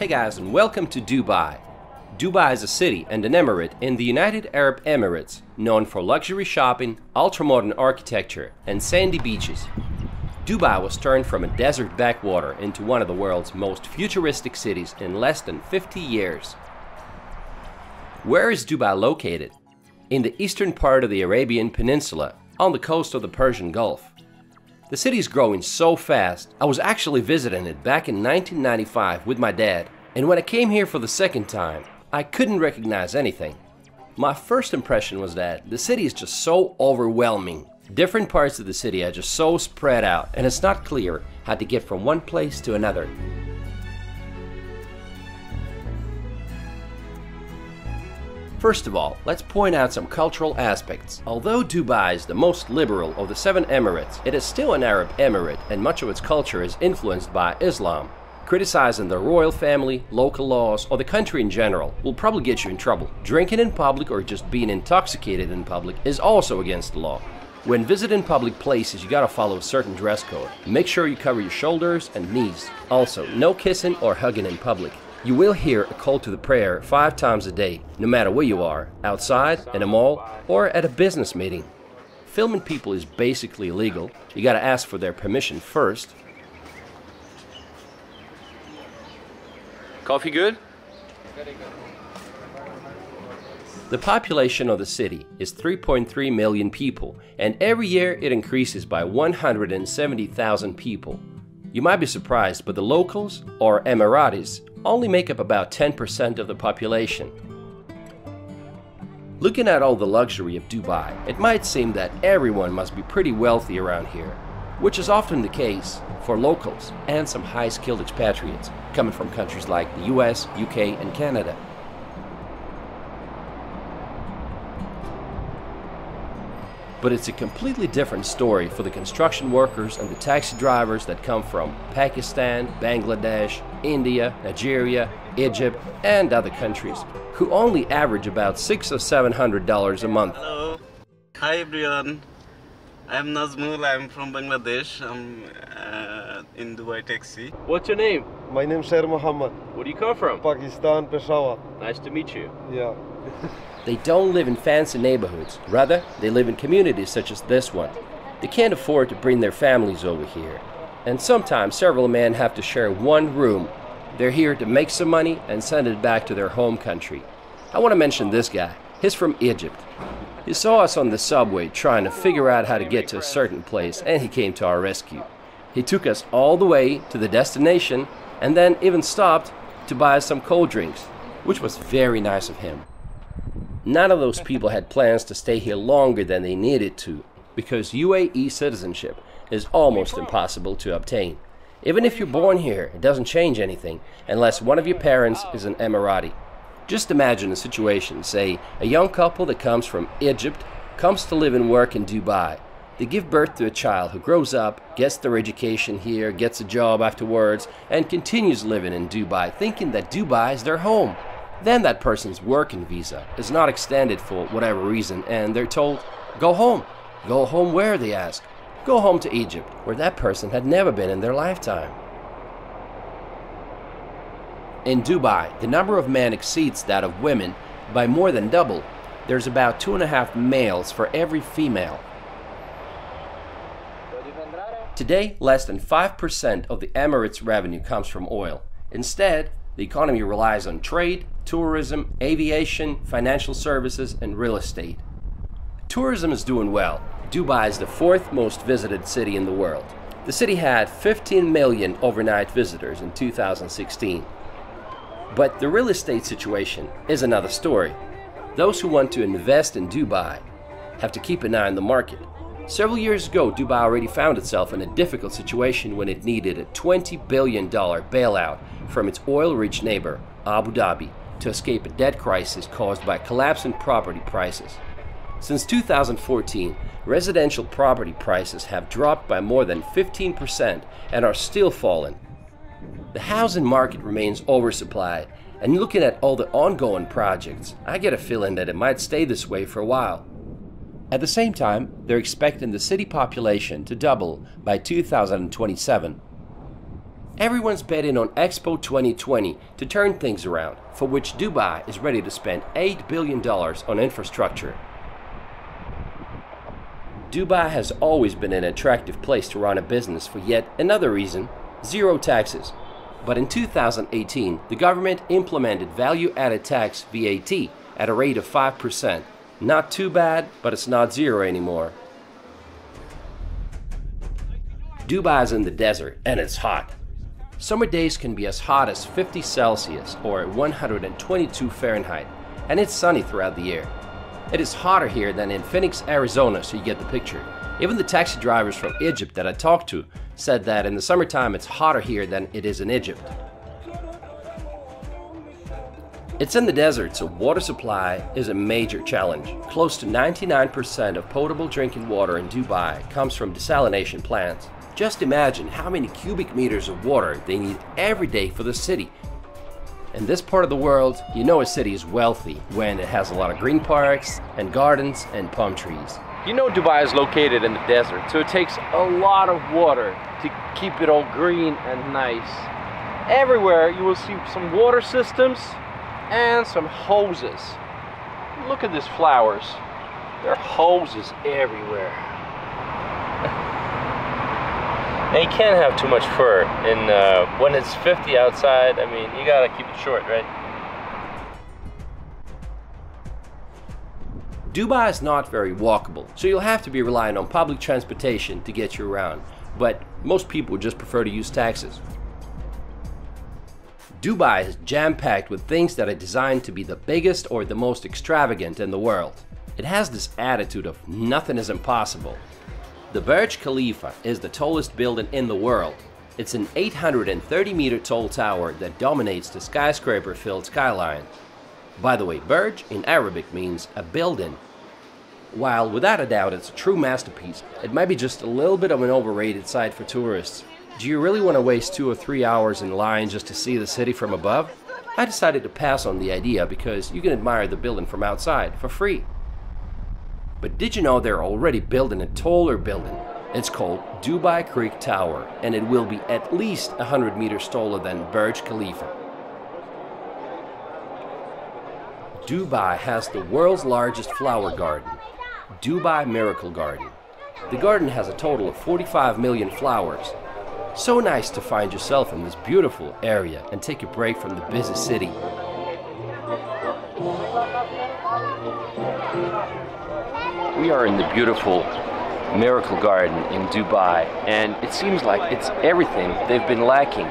Hey guys, and welcome to Dubai. Dubai is a city and an emirate in the United Arab Emirates, known for luxury shopping, ultra-modern architecture, and sandy beaches. Dubai was turned from a desert backwater into one of the world's most futuristic cities in less than 50 years. Where is Dubai located? In the eastern part of the Arabian Peninsula, on the coast of the Persian Gulf. The city is growing so fast, I was actually visiting it back in 1995 with my dad, and when I came here for the second time, I couldn't recognize anything. My first impression was that the city is just so overwhelming. Different parts of the city are just so spread out, and it's not clear how to get from one place to another. First of all, let's point out some cultural aspects. Although Dubai is the most liberal of the 7 emirates, it is still an Arab emirate, and much of its culture is influenced by Islam. Criticizing the royal family, local laws, or the country in general will probably get you in trouble. Drinking in public or just being intoxicated in public is also against the law. When visiting public places, you gotta follow a certain dress code. Make sure you cover your shoulders and knees. Also, no kissing or hugging in public. You will hear a call to the prayer 5 times a day, no matter where you are, outside, in a mall, or at a business meeting. Filming people is basically illegal. You gotta ask for their permission first. Coffee good? Very good. The population of the city is 3.3 million people, and every year it increases by 170,000 people. You might be surprised, but the locals, or Emiratis, only make up about 10% of the population. Looking at all the luxury of Dubai, it might seem that everyone must be pretty wealthy around here, which is often the case for locals and some high-skilled expatriates coming from countries like the US, UK, and Canada. But it's a completely different story for the construction workers and the taxi drivers that come from Pakistan, Bangladesh, India, Nigeria, Egypt, and other countries, who only average about $600 or $700 a month. Hello. Hi everyone. I'm Nazmul. I'm from Bangladesh. I'm in Dubai taxi. What's your name? My name is Sher Muhammad. Where do you come from? Pakistan, Peshawar. Nice to meet you. Yeah. They don't live in fancy neighborhoods. Rather, they live in communities such as this one. They can't afford to bring their families over here. And sometimes several men have to share one room. They're here to make some money and send it back to their home country. I want to mention this guy. He's from Egypt. He saw us on the subway trying to figure out how to get to a certain place, and he came to our rescue. He took us all the way to the destination and then even stopped to buy us some cold drinks, which was very nice of him. None of those people had plans to stay here longer than they needed to, because UAE citizenship is almost impossible to obtain. Even if you're born here, it doesn't change anything unless one of your parents is an Emirati. Just imagine a situation, say a young couple that comes from Egypt comes to live and work in Dubai. They give birth to a child who grows up, gets their education here, gets a job afterwards, and continues living in Dubai, thinking that Dubai is their home. Then that person's working visa is not extended for whatever reason, and they're told, go home. Go home where, they ask. Go home to Egypt, where that person had never been in their lifetime. In Dubai, the number of men exceeds that of women by more than double. There's about 2.5 males for every female. Today, less than 5% of the Emirates' revenue comes from oil. Instead, the economy relies on trade, tourism, aviation, financial services, and real estate. Tourism is doing well. Dubai is the 4th most visited city in the world. The city had 15 million overnight visitors in 2016. But the real estate situation is another story. Those who want to invest in Dubai have to keep an eye on the market. Several years ago, Dubai already found itself in a difficult situation when it needed a $20 billion bailout from its oil-rich neighbor, Abu Dhabi, to escape a debt crisis caused by collapsing property prices. Since 2014, residential property prices have dropped by more than 15% and are still falling. The housing market remains oversupplied, and looking at all the ongoing projects, I get a feeling that it might stay this way for a while. At the same time, they're expecting the city population to double by 2027. Everyone's betting on Expo 2020 to turn things around, for which Dubai is ready to spend $8 billion on infrastructure. Dubai has always been an attractive place to run a business for yet another reason: zero taxes. But in 2018, the government implemented value-added tax VAT at a rate of 5%. Not too bad, but it's not zero anymore. Dubai is in the desert and it's hot. Summer days can be as hot as 50 Celsius or 122 Fahrenheit, and it's sunny throughout the year. It is hotter here than in Phoenix, Arizona, so you get the picture. Even the taxi drivers from Egypt that I talked to said that in the summertime it's hotter here than it is in Egypt. It's in the desert, so water supply is a major challenge. Close to 99% of potable drinking water in Dubai comes from desalination plants. Just imagine how many cubic meters of water they need every day for the city. In this part of the world, you know a city is wealthy when it has a lot of green parks and gardens and palm trees. You know Dubai is located in the desert, so it takes a lot of water to keep it all green and nice. Everywhere you will see some water systems and some hoses. Look at these flowers. There are hoses everywhere. And you can't have too much fur. And when it's 50 outside, I mean, you gotta keep it short, right? Dubai is not very walkable, so you'll have to be relying on public transportation to get you around. But most people just prefer to use taxis. Dubai is jam-packed with things that are designed to be the biggest or the most extravagant in the world. It has this attitude of nothing is impossible. The Burj Khalifa is the tallest building in the world. It's an 830-meter tall tower that dominates the skyscraper-filled skyline. By the way, Burj in Arabic means a building. While without a doubt it's a true masterpiece, it might be just a little bit of an overrated site for tourists. Do you really want to waste 2 or 3 hours in line just to see the city from above? I decided to pass on the idea because you can admire the building from outside for free. But did you know they're already building a taller building? It's called Dubai Creek Tower, and it will be at least 100 meters taller than Burj Khalifa. Dubai has the world's largest flower garden, Dubai Miracle Garden. The garden has a total of 45 million flowers. So nice to find yourself in this beautiful area and take a break from the busy city. We are in the beautiful Miracle Garden in Dubai, and it seems like it's everything they've been lacking.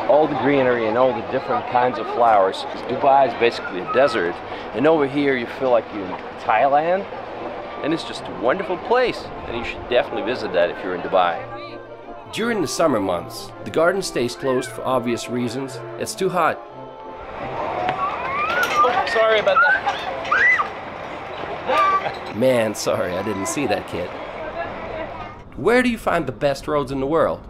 All the greenery and all the different kinds of flowers. Dubai is basically a desert, and over here you feel like you're in Thailand, and it's just a wonderful place, and you should definitely visit that if you're in Dubai. During the summer months, the garden stays closed for obvious reasons. It's too hot. Oh, sorry about that. Man, sorry, I didn't see that, kid. Where do you find the best roads in the world?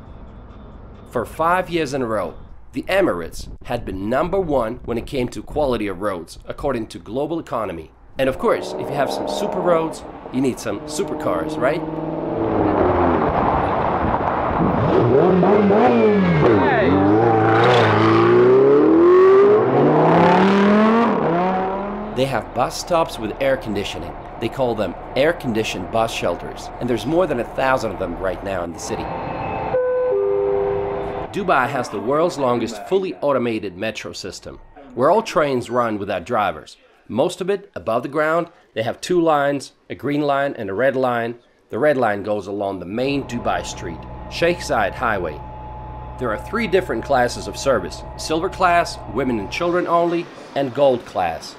For 5 years in a row, the Emirates had been #1 when it came to quality of roads, according to Global Economy. And of course, if you have some super roads, you need some supercars, right? They have bus stops with air conditioning. They call them air-conditioned bus shelters, and there's more than 1,000 of them right now in the city. Dubai has the world's longest fully automated metro system, where all trains run without drivers. Most of it above the ground. They have 2 lines, a green line and a red line. The red line goes along the main Dubai street, Sheikh Zayed Highway. There are 3 different classes of service: silver class, women and children only, and gold class.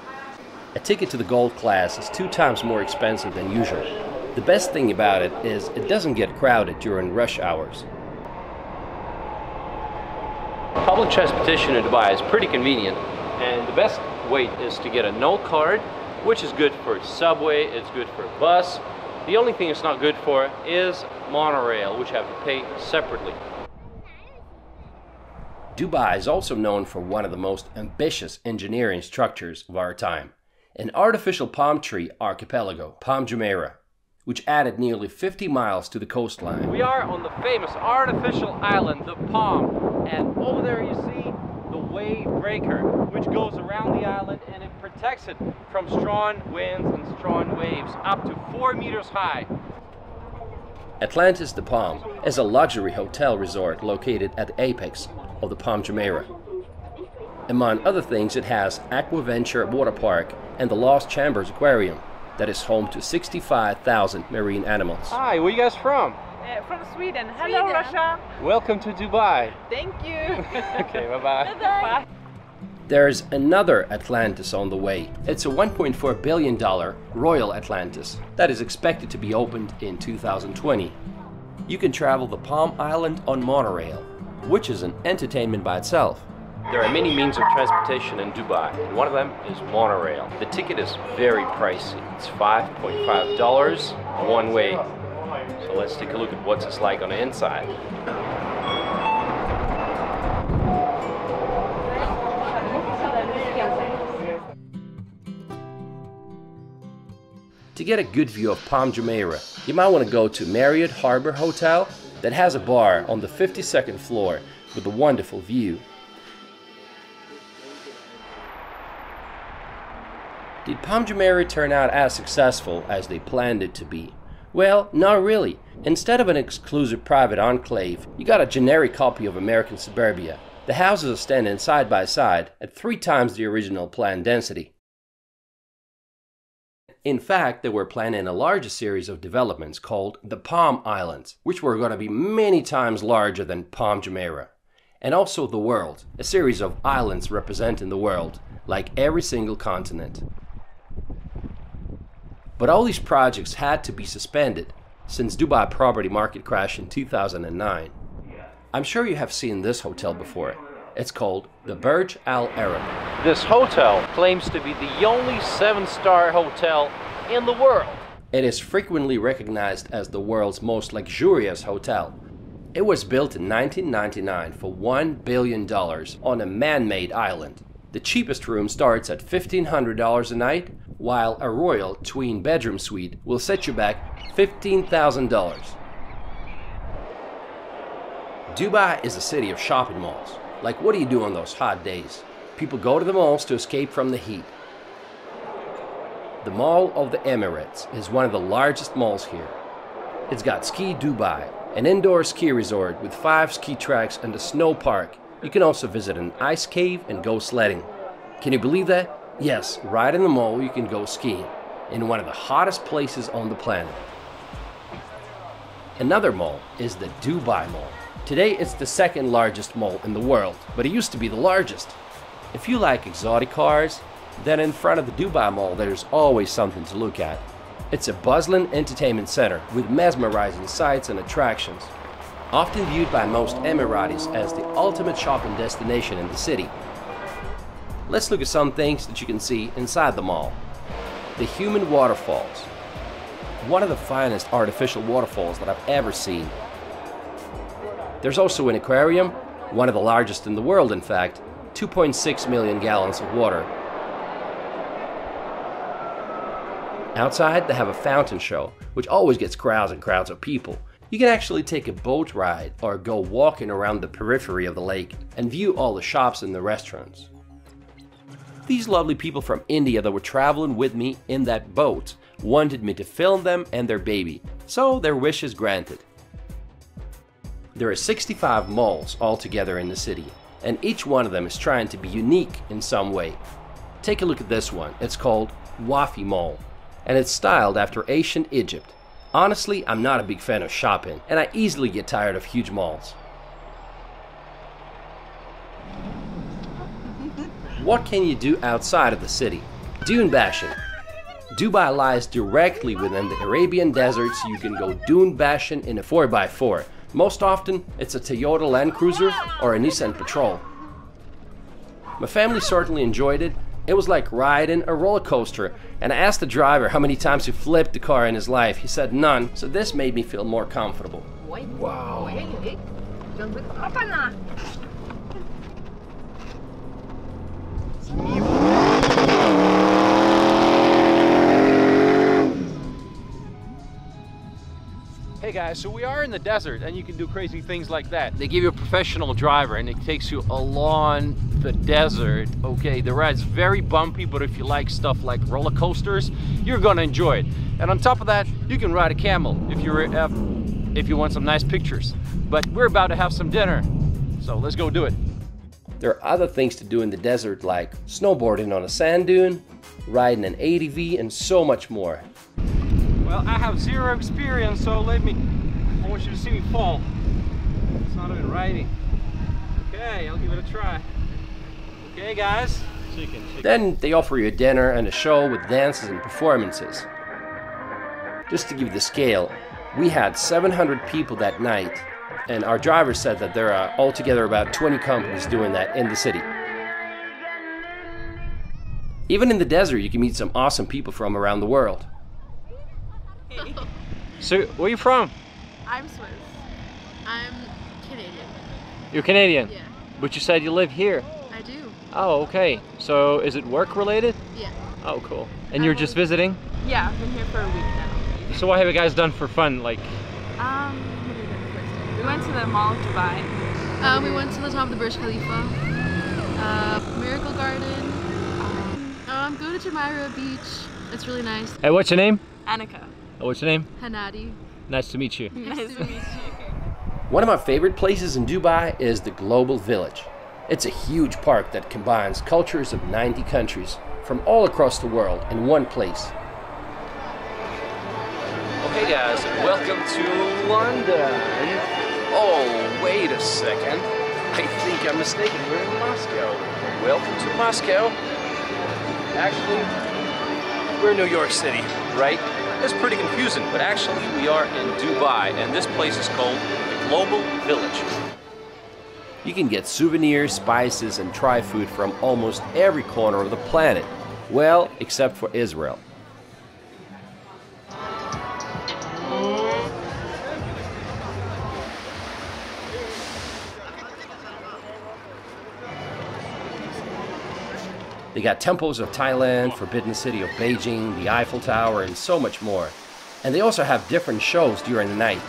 A ticket to the gold class is 2 times more expensive than usual. The best thing about it is it doesn't get crowded during rush hours. Public transportation in Dubai is pretty convenient, and the best way is to get a note card, which is good for subway, it's good for bus. The only thing it's not good for is monorail, which you have to pay separately. Dubai is also known for one of the most ambitious engineering structures of our time: an artificial palm tree archipelago, Palm Jumeirah, which added nearly 50 miles to the coastline. We are on the famous artificial island, the Palm. And over there you see the wave breaker, which goes around the island and it protects it from strong winds and strong waves up to 4 meters high. Atlantis the Palm is a luxury hotel resort located at the apex of the Palm Jumeirah. Among other things, it has Aquaventure Water Park and the Lost Chambers Aquarium that is home to 65,000 marine animals. Hi, where you guys from? From Sweden. Hello, Russia. Welcome to Dubai. Thank you. Okay, bye-bye. Bye. There's another Atlantis on the way. It's a $1.4 billion Royal Atlantis that is expected to be opened in 2020. You can travel the Palm Island on monorail, which is an entertainment by itself. There are many means of transportation in Dubai, and one of them is monorail. The ticket is very pricey. It's $5.5 one way. So let's take a look at what it's like on the inside. To get a good view of Palm Jumeirah, you might want to go to Marriott Harbor Hotel that has a bar on the 52nd floor with a wonderful view. Did Palm Jumeirah turn out as successful as they planned it to be? Well, not really. Instead of an exclusive private enclave, you got a generic copy of American suburbia. The houses are standing side by side at 3 times the original planned density. In fact, they were planning a larger series of developments called the Palm Islands, which were going to be many times larger than Palm Jumeirah. And also the world, a series of islands representing the world, like every single continent. But all these projects had to be suspended since Dubai property market crashed in 2009. I'm sure you have seen this hotel before. It's called the Burj Al Arab. This hotel claims to be the only 7-star hotel in the world. It is frequently recognized as the world's most luxurious hotel. It was built in 1999 for $1 billion on a man-made island. The cheapest room starts at $1,500 a night, while a royal twin bedroom suite will set you back $15,000. Dubai is a city of shopping malls. Like, what do you do on those hot days? People go to the malls to escape from the heat. The Mall of the Emirates is one of the largest malls here. It's got Ski Dubai, an indoor ski resort with 5 ski tracks and a snow park. You can also visit an ice cave and go sledding. Can you believe that? Yes, right in the mall you can go skiing, in one of the hottest places on the planet. Another mall is the Dubai Mall. Today it's the 2nd largest mall in the world, but it used to be the largest. If you like exotic cars, then in front of the Dubai Mall there's always something to look at. It's a bustling entertainment center with mesmerizing sights and attractions, often viewed by most Emiratis as the ultimate shopping destination in the city. Let's look at some things that you can see inside the mall. The human waterfalls. One of the finest artificial waterfalls that I've ever seen. There's also an aquarium, one of the largest in the world in fact, 2.6 million gallons of water. Outside they have a fountain show, which always gets crowds and crowds of people. You can actually take a boat ride or go walking around the periphery of the lake and view all the shops and the restaurants. These lovely people from India that were traveling with me in that boat wanted me to film them and their baby, so their wish is granted. There are 65 malls altogether in the city, and each one of them is trying to be unique in some way. Take a look at this one. It's called Wafi Mall, and it's styled after ancient Egypt. Honestly, I'm not a big fan of shopping, and I easily get tired of huge malls. What can you do outside of the city? Dune bashing. Dubai lies directly within the Arabian desert, so you can go dune bashing in a 4x4. Most often, it's a Toyota Land Cruiser or a Nissan Patrol. My family certainly enjoyed it. It was like riding a roller coaster, and I asked the driver how many times he flipped the car in his life. He said none, so this made me feel more comfortable. Wow. Hey Okay guys, so we are in the desert and you can do crazy things like that. They give you a professional driver and it takes you along the desert. Okay, the ride's very bumpy, but if you like stuff like roller coasters, you're gonna enjoy it. And on top of that, you can ride a camel if you want some nice pictures. But we're about to have some dinner, so let's go do it. There are other things to do in the desert like snowboarding on a sand dune, riding an ATV, and so much more. Well, I have zero experience, so I want you to see me fall. It's not even riding. Okay, I'll give it a try. Okay guys. Chicken. Then they offer you a dinner and a show with dances and performances. Just to give you the scale, we had 700 people that night, and our driver said that there are altogether about 20 companies doing that in the city. Even in the desert, you can meet some awesome people from around the world. So, where are you from? I'm Swiss. I'm Canadian. You're Canadian? Yeah. But you said you live here. I do. Oh, okay. So, is it work related? Yeah. Oh, cool. And you're just visiting? Yeah, I've been here for a week now. So what have you guys done for fun? Like, What did we do the first day? We went to the Mall of Dubai. We went to the top of the Burj Khalifa, Miracle Garden. Go to Jumeirah Beach. It's really nice. hey, what's your name? Annika. Oh, what's your name? Hanadi. Nice to meet you. Nice to meet you. One of my favorite places in Dubai is the Global Village. It's a huge park that combines cultures of 90 countries from all across the world in one place. Okay guys, welcome to London. Oh, wait a second. I think I'm mistaken. We're in Moscow. Welcome to Moscow. Actually, we're in New York City, right? It's pretty confusing, but actually we are in Dubai, and this place is called the Global Village. You can get souvenirs, spices, and try food from almost every corner of the planet. Well, except for Israel. They got temples of Thailand, Forbidden City of Beijing, the Eiffel Tower, and so much more. And they also have different shows during the night.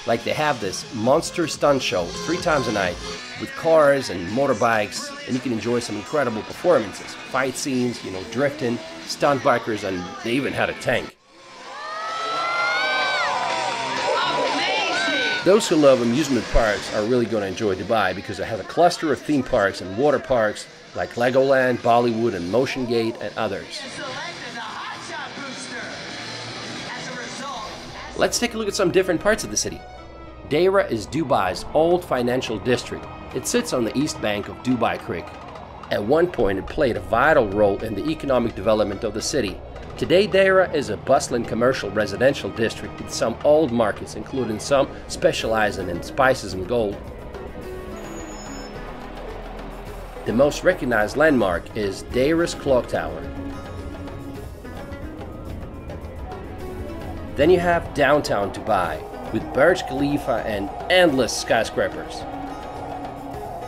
Like they have this monster stunt show 3 times a night with cars and motorbikes, and you can enjoy some incredible performances, fight scenes, drifting, stunt bikers, and they even had a tank. Those who love amusement parks are really going to enjoy Dubai because it has a cluster of theme parks and water parks like Legoland, Bollywood, and Motion Gate, and others. Let's take a look at some different parts of the city. Deira is Dubai's old financial district. It sits on the east bank of Dubai Creek. At one point, it played a vital role in the economic development of the city. Today, Deira is a bustling commercial residential district with some old markets, including some specializing in spices and gold. The most recognized landmark is Deira's Clock Tower. Then you have downtown Dubai with Burj Khalifa and endless skyscrapers.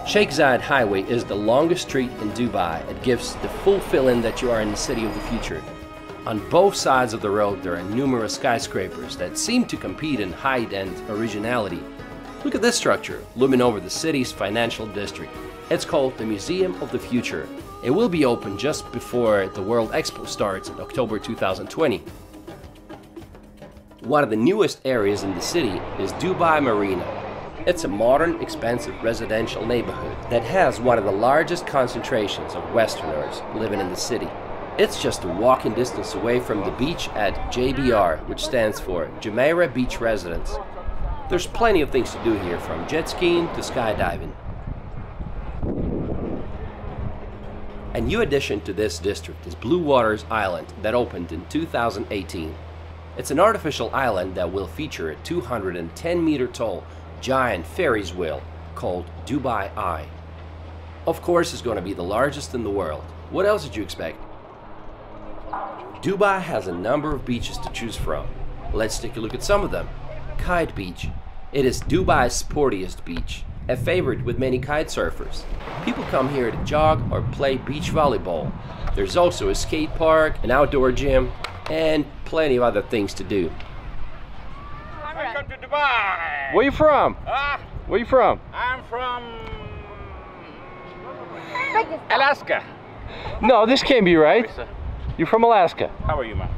Sheikh Zayed Highway is the longest street in Dubai. It gives the full feeling that you are in the city of the future. On both sides of the road there are numerous skyscrapers that seem to compete in height and originality. Look at this structure looming over the city's financial district. It's called the Museum of the Future. It will be open just before the World Expo starts in October 2020. One of the newest areas in the city is Dubai Marina. It's a modern, expensive residential neighborhood that has one of the largest concentrations of Westerners living in the city. It's just a walking distance away from the beach at JBR, which stands for Jumeirah Beach Residence. There's plenty of things to do here, from jet skiing to skydiving. A new addition to this district is Blue Waters Island that opened in 2018. It's an artificial island that will feature a 210-meter tall giant Ferris wheel called Dubai Eye. Of course, it's going to be the largest in the world. What else did you expect? Dubai has a number of beaches to choose from. Let's take a look at some of them. Kite Beach. It is Dubai's sportiest beach, a favorite with many kite surfers. People come here to jog or play beach volleyball. There's also a skate park, an outdoor gym, and plenty of other things to do. Dubai. Where you from? Where you from? I'm from Alaska. No, this can't be right. You're from Alaska. How are you, man?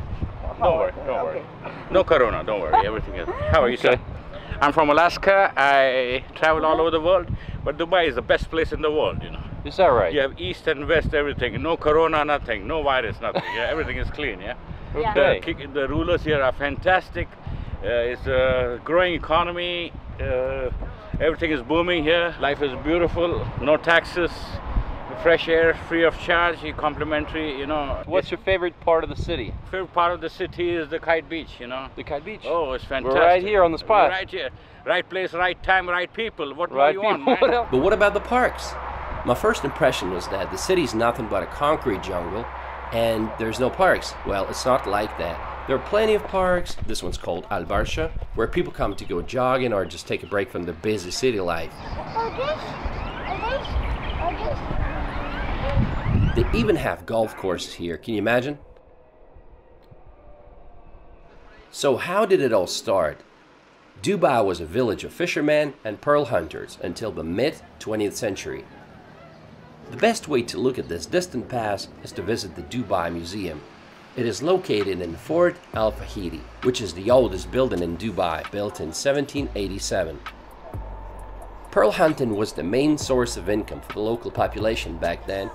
Don't worry, don't worry. No corona, don't worry. Everything is. How are you, sir? I'm from Alaska. I travel all over the world, but Dubai is the best place in the world, you know. Is that right? You have east and west, everything. No corona, nothing. No virus, nothing. Yeah, everything is clean, yeah? Okay. The rulers here are fantastic. It's a growing economy. Everything is booming here. Life is beautiful. No taxes. Fresh air, free of charge, complimentary, you know. What's your favorite part of the city? Favorite part of the city is the Kite Beach, you know. The Kite Beach? Oh, it's fantastic. We're right here on the spot. We're right here. Right place, right time, right people. What more you want, man? But what about the parks? My first impression was that the city's nothing but a concrete jungle and there's no parks. Well, it's not like that. There are plenty of parks. This one's called Al Barsha, where people come to go jogging or just take a break from the busy city life. They even have golf courses here, can you imagine? So how did it all start? Dubai was a village of fishermen and pearl hunters until the mid-20th century. The best way to look at this distant past is to visit the Dubai Museum. It is located in Fort Al Fahidi, which is the oldest building in Dubai, built in 1787. Pearl hunting was the main source of income for the local population back then,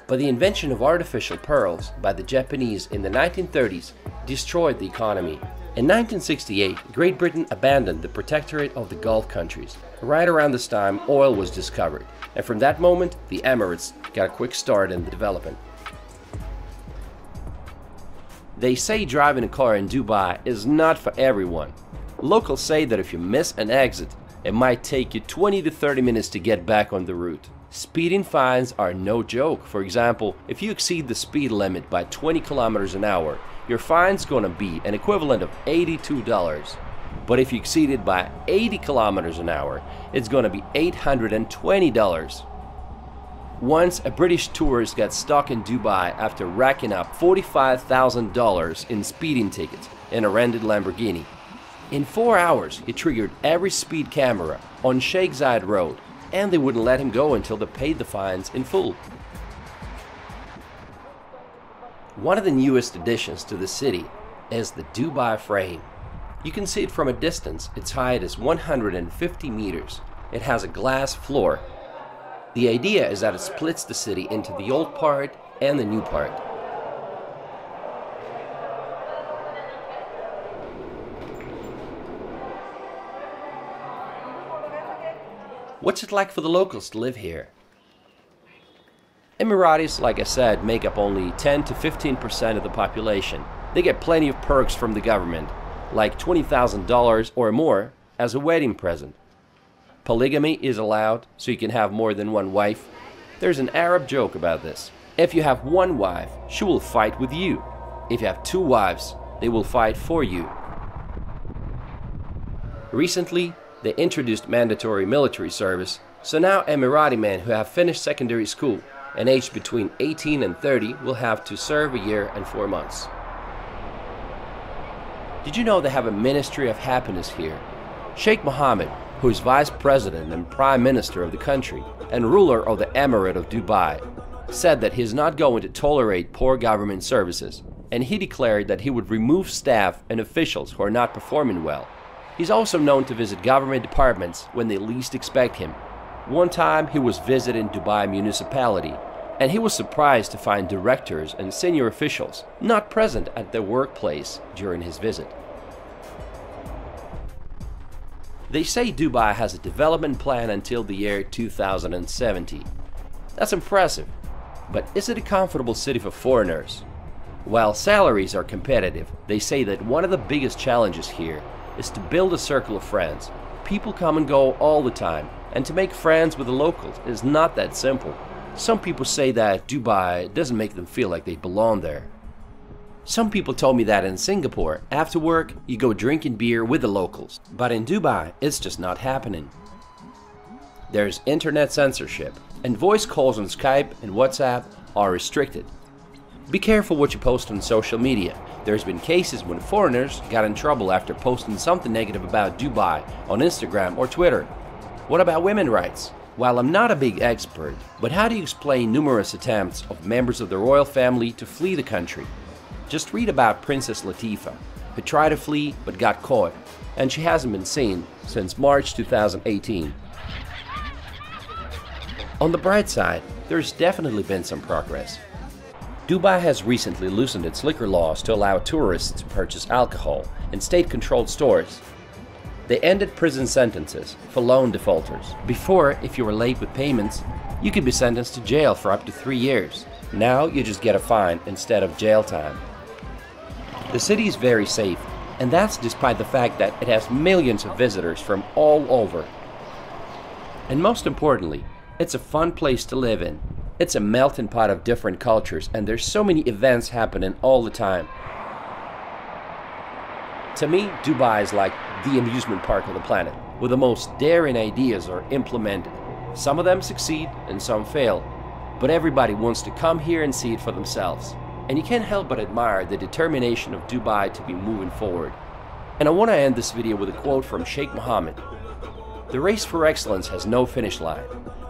but the invention of artificial pearls by the Japanese in the 1930s destroyed the economy. In 1968, Great Britain abandoned the protectorate of the Gulf countries. Right around this time, oil was discovered, and from that moment, the Emirates got a quick start in the development. They say driving a car in Dubai is not for everyone. Locals say that if you miss an exit, it might take you 20 to 30 minutes to get back on the route. Speeding fines are no joke. For example, if you exceed the speed limit by 20 kilometers an hour, your fine's gonna be an equivalent of $82. But if you exceed it by 80 kilometers an hour, it's gonna be $820. Once a British tourist got stuck in Dubai after racking up $45,000 in speeding tickets in a rented Lamborghini. In 4 hours, he triggered every speed camera on Sheikh Zayed Road, and they wouldn't let him go until they paid the fines in full. One of the newest additions to the city is the Dubai Frame. You can see it from a distance. Its height is 150 meters. It has a glass floor. The idea is that it splits the city into the old part and the new part. What's it like for the locals to live here? Emiratis, like I said, make up only 10 to 15% of the population. They get plenty of perks from the government, like $20,000 or more as a wedding present. Polygamy is allowed, so you can have more than one wife. There's an Arab joke about this. If you have one wife, she will fight with you. If you have two wives, they will fight for you. Recently, they introduced mandatory military service, so now Emirati men who have finished secondary school and aged between 18 and 30 will have to serve a year and 4 months. Did you know they have a Ministry of Happiness here? Sheikh Mohammed, who is Vice President and Prime Minister of the country and ruler of the Emirate of Dubai, said that he is not going to tolerate poor government services, and he declared that he would remove staff and officials who are not performing well. He's also known to visit government departments when they least expect him. One time he was visiting Dubai municipality, and he was surprised to find directors and senior officials not present at their workplace during his visit. They say Dubai has a development plan until the year 2070. That's impressive, but is it a comfortable city for foreigners? While salaries are competitive, they say that one of the biggest challenges here is to build a circle of friends. People come and go all the time, and to make friends with the locals is not that simple. Some people say that Dubai doesn't make them feel like they belong there. Some people told me that in Singapore, after work, you go drinking beer with the locals. But in Dubai, it's just not happening. There's internet censorship, and voice calls on Skype and WhatsApp are restricted. Be careful what you post on social media. There's been cases when foreigners got in trouble after posting something negative about Dubai on Instagram or Twitter. What about women's rights? While I'm not a big expert, but how do you explain numerous attempts of members of the royal family to flee the country? Just read about Princess Latifah, who tried to flee but got caught, and she hasn't been seen since March 2018. On the bright side, there's definitely been some progress. Dubai has recently loosened its liquor laws to allow tourists to purchase alcohol in state-controlled stores. They ended prison sentences for loan defaulters. Before, if you were late with payments, you could be sentenced to jail for up to 3 years. Now you just get a fine instead of jail time. The city is very safe, and that's despite the fact that it has millions of visitors from all over. And most importantly, it's a fun place to live in. It's a melting pot of different cultures, and there's so many events happening all the time. To me, Dubai is like the amusement park of the planet, where the most daring ideas are implemented. Some of them succeed and some fail, but everybody wants to come here and see it for themselves. And you can't help but admire the determination of Dubai to be moving forward. And I want to end this video with a quote from Sheikh Mohammed. "The race for excellence has no finish line.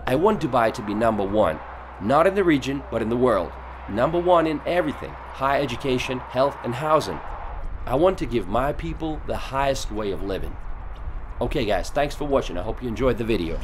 I want Dubai to be number one. Not in the region, but in the world. Number one in everything, high education, health, and housing. I want to give my people the highest way of living." Okay guys, thanks for watching. I hope you enjoyed the video.